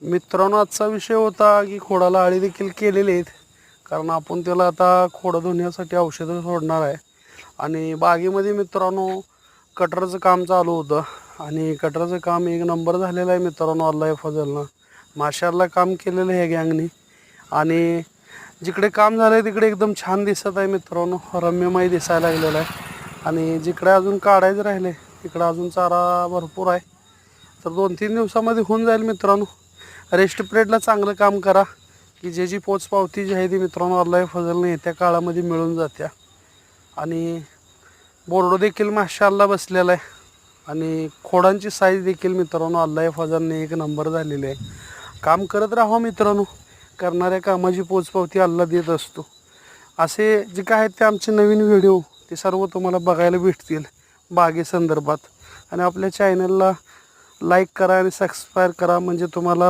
मित्रांनो, आजचा विषय होता की खोडाला अळी देखील केलेली आहेत, कारण आपण त्याला आता खोडं धुण्यासाठी औषधं सोडणार आहे. आणि बागेमध्ये मित्रांनो कटरचं काम चालू होतं आणि कटरचं काम एक नंबर झालेलं आहे मित्रांनो. अल्लाह फजलनं माशाल्लाह काम केलेलं आहे गँगनी. आणि जिकडे काम झालं आहे तिकडे एकदम छान दिसत आहे मित्रांनो, रम्यमय दिसायला लागलेलं आहे. आणि जिकडे अजून काढायचं राहिले तिकडं अजून चारा भरपूर आहे, तर 2-3 दिवसामध्ये होऊन जाईल मित्रांनो. रेस्ट पिरियडला चांगलं काम करा की ज्याची पोचपावती जी आहे ती मित्रांनो अल्लाह फजलने येत्या काळामध्ये मिळून जात्या. आणि बोर्ड देखील माशाल्लाह बसलेला आहे आणि खोडांची साईज देखील मित्रांनो अल्लाह फजलने एक नंबर झालेली आहे. काम करत राहा मित्रांनो, करणाऱ्या कामाची पोचपावती अल्लाह देत असतो. असे जे काय आहेत ते आमचे नवीन व्हिडिओ ते सर्व तुम्हाला बघायला भेटतील बागेसंदर्भात. आणि आपल्या चॅनलला लाईक करा आणि सबस्क्राईब करा, म्हणजे तुम्हाला